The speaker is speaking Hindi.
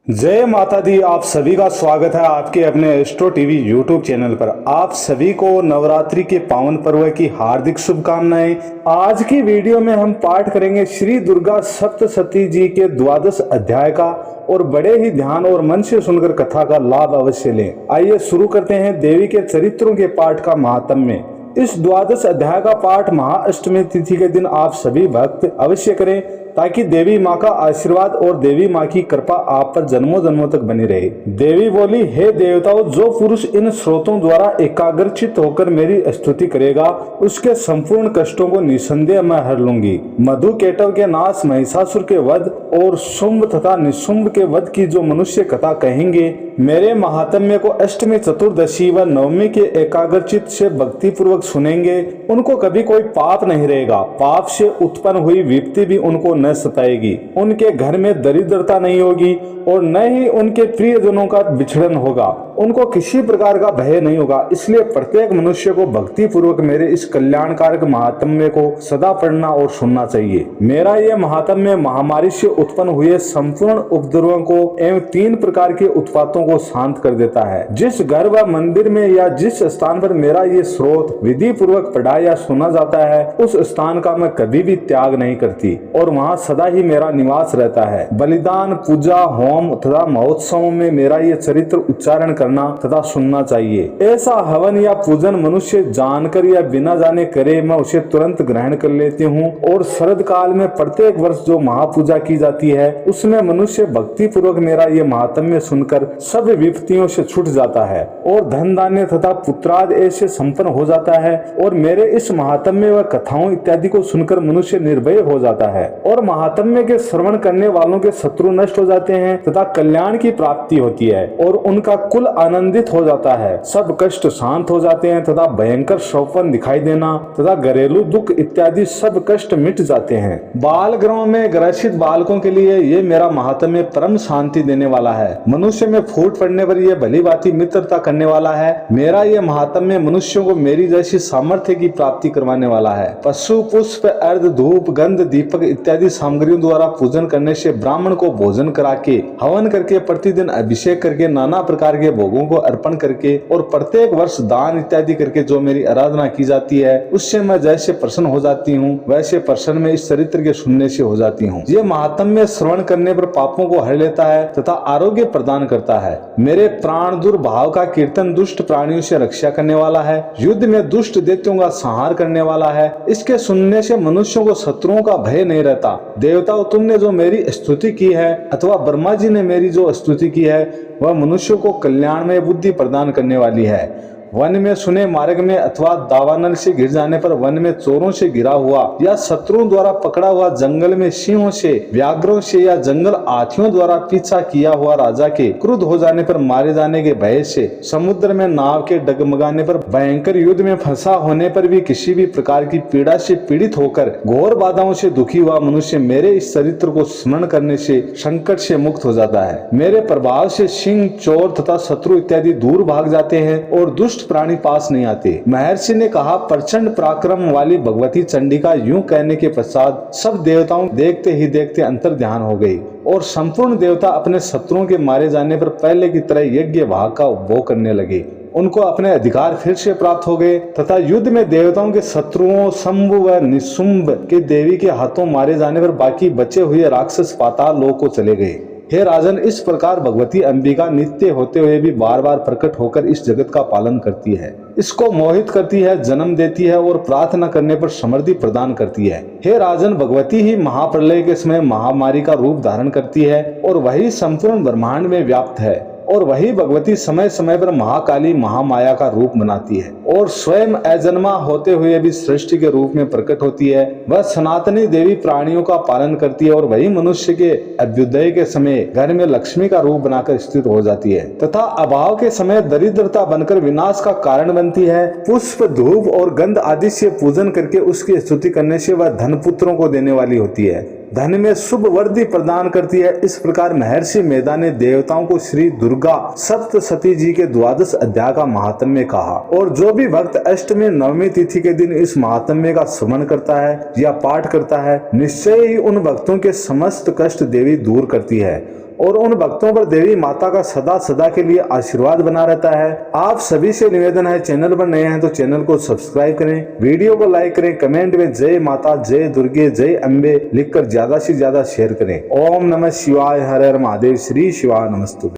जय माता दी। आप सभी का स्वागत है आपके अपने एस्ट्रो टीवी यूट्यूब चैनल पर। आप सभी को नवरात्रि के पावन पर्व की हार्दिक शुभकामनाएं। आज की वीडियो में हम पाठ करेंगे श्री दुर्गा सप्तशती जी के द्वादश अध्याय का और बड़े ही ध्यान और मन से सुनकर कथा का लाभ अवश्य लें। आइए शुरू करते हैं देवी के चरित्रों के पाठ का महात्म्य। इस द्वादश अध्याय का पाठ महाअष्टमी तिथि के दिन आप सभी भक्त अवश्य करें ताकि देवी माँ का आशीर्वाद और देवी माँ की कृपा आप पर जन्मों जन्मों तक बनी रहे। देवी बोली, हे देवताओं, जो पुरुष इन स्रोतों द्वारा एकाग्रचित होकर मेरी स्तुति करेगा उसके संपूर्ण कष्टों को निसंदेह मैं हर लूंगी। मधु केटव के नाश, महिषासुर के वध और शुंभ तथा निशुंभ के वध की जो मनुष्य कथा कहेंगे, मेरे महात्म्य को अष्टमी, चतुर्दशी व नवमी के एकाग्रचित से भक्ति पूर्वक सुनेंगे, उनको कभी कोई पाप नहीं रहेगा। पाप से उत्पन्न हुई विपत्ति भी उनको न सताएगी। उनके घर में दरिद्रता नहीं होगी और न ही उनके प्रियजनों का बिछड़न होगा। उनको किसी प्रकार का भय नहीं होगा। इसलिए प्रत्येक मनुष्य को भक्ति पूर्वक मेरे इस कल्याणकारक महात्म्य को सदा पढ़ना और सुनना चाहिए। मेरा ये महात्म्य महामारी से उत्पन्न हुए संपूर्ण उपद्रवों को एवं 3 प्रकार के उत्पातों को शांत कर देता है। जिस घर व मंदिर में या जिस स्थान पर मेरा ये स्रोत विधि पूर्वक पढ़ा या सुना जाता है, उस स्थान का मैं कभी भी त्याग नहीं करती और वहाँ सदा ही मेरा निवास रहता है। बलिदान, पूजा, होम तथा महोत्सवों में मेरा ये चरित्र उच्चारण करना तथा सुनना चाहिए। ऐसा हवन या पूजन मनुष्य जानकर या बिना जाने करे, मैं उसे तुरंत ग्रहण कर लेती हूँ। और शरद काल में प्रत्येक वर्ष जो महापूजा की जाती है, उसमें मनुष्य भक्ति पूर्वक मेरा ये महात्म्य सुनकर सब विपत्तियों से छूट जाता है और धन धान्य तथा पुत्राद ऐसे संपन्न हो जाता है। और मेरे इस महात्म्य व कथाओं इत्यादि को सुनकर मनुष्य निर्भय हो जाता है और महात्म्य के श्रवण करने वालों के शत्रु नष्ट हो जाते हैं तथा कल्याण की प्राप्ति होती है और उनका कुल आनंदित हो जाता है। सब कष्ट शांत हो जाते हैं तथा भयंकर शौपन दिखाई देना तथा घरेलू दुख इत्यादि सब कष्ट मिट जाते हैं। बाल गृहों में ग्रसित बालकों के लिए ये मेरा महात्म्य परम शांति देने वाला है। मनुष्य में फूट पड़ने पर यह भली भांति मित्रता करने वाला है। मेरा ये महात्म्य मनुष्यों को मेरी जैसी सामर्थ्य की प्राप्ति करवाने वाला है। पशु, पुष्प, अर्ध, धूप, गंध, दीपक इत्यादि सामग्रियों द्वारा पूजन करने से ब्राह्मण को भोजन करा के, हवन करके, प्रतिदिन अभिषेक करके, नाना प्रकार के भोगों को अर्पण करके और प्रत्येक वर्ष दान इत्यादि करके जो मेरी आराधना की जाती है, उससे मैं जैसे प्रसन्न हो जाती हूँ, वैसे प्रसन्न में इस चरित्र के सुनने से हो जाती हूँ। ये महात्म्य श्रवण करने पर पापों को हर लेता है तथा आरोग्य प्रदान करता है। मेरे प्राण दुर्भाव का कीर्तन दुष्ट प्राणियों से रक्षा करने वाला है। युद्ध में दुष्ट दैत्यों का संहार करने वाला है। इसके सुनने से मनुष्यों को शत्रुओं का भय नहीं रहता। देवताओं, तुमने जो मेरी स्तुति की है अथवा ब्रह्मा जी ने मेरी जो स्तुति की है, वह मनुष्यों को कल्याण में बुद्धि प्रदान करने वाली है। वन में सुने मार्ग में अथवा दावानल से गिर जाने पर, वन में चोरों से गिरा हुआ या शत्रुओं द्वारा पकड़ा हुआ, जंगल में सिंहों से, व्याघ्रों से या जंगल हाथियों द्वारा पीछा किया हुआ राजा के क्रुद्ध हो जाने पर मारे जाने के भय से, समुद्र में नाव के डगमगाने पर, भयंकर युद्ध में फंसा होने पर भी किसी भी प्रकार की पीड़ा से पीड़ित होकर घोर बाधाओं से दुखी हुआ मनुष्य मेरे इस चरित्र को स्मरण करने से संकट से मुक्त हो जाता है। मेरे प्रभाव से सिंह, चोर तथा शत्रु इत्यादि दूर भाग जाते हैं और दुष्ट प्राणी पास नहीं आते। महर्षि ने कहा, प्रचंड पराक्रम वाली भगवती चंडिका यूं कहने के पश्चात सब देवताओं देखते ही देखते अंतर ध्यान हो गई और संपूर्ण देवता अपने शत्रुओं के मारे जाने पर पहले की तरह यज्ञ भाग का उपभोग करने लगे। उनको अपने अधिकार फिर से प्राप्त हो गए तथा युद्ध में देवताओं के शत्रुओं शंभ व निशुंभ के देवी के हाथों मारे जाने पर बाकी बचे हुए राक्षस पाताल लोक को चले गए। हे राजन, इस प्रकार भगवती अंबिका नित्य होते हुए भी बार बार प्रकट होकर इस जगत का पालन करती है, इसको मोहित करती है, जन्म देती है और प्रार्थना करने पर समृद्धि प्रदान करती है। हे राजन, भगवती ही महाप्रलय के समय महामारी का रूप धारण करती है और वही संपूर्ण ब्रह्मांड में व्याप्त है और वही भगवती समय समय पर महाकाली महामाया का रूप बनाती है और स्वयं अजन्मा होते हुए भी सृष्टि के रूप में प्रकट होती है। वह सनातनी देवी प्राणियों का पालन करती है और वही मनुष्य के अभ्युदय के समय घर में लक्ष्मी का रूप बनाकर स्थित हो जाती है तथा अभाव के समय दरिद्रता बनकर विनाश का कारण बनती है। पुष्प, धूप और गंध आदि से पूजन करके उसकी स्तुति करने से वह धन पुत्रों को देने वाली होती है, धन में शुभ वृद्धि प्रदान करती है। इस प्रकार महर्षि मेधा ने देवताओं को श्री दुर्गा सप्तशती जी के द्वादश अध्याय का महात्म्य कहा और जो भी भक्त अष्टमी नवमी तिथि के दिन इस महात्म्य का श्रवण करता है या पाठ करता है, निश्चय ही उन भक्तों के समस्त कष्ट देवी दूर करती है और उन भक्तों पर देवी माता का सदा सदा के लिए आशीर्वाद बना रहता है। आप सभी से निवेदन है, चैनल पर नए हैं तो चैनल को सब्सक्राइब करें, वीडियो को लाइक करें, कमेंट में जय माता, जय दुर्गे, जय अम्बे लिखकर ज्यादा से ज्यादा शेयर करें। ओम नमः शिवाय, हर हर महादेव, श्री शिवाय नमस्तुभ्यं।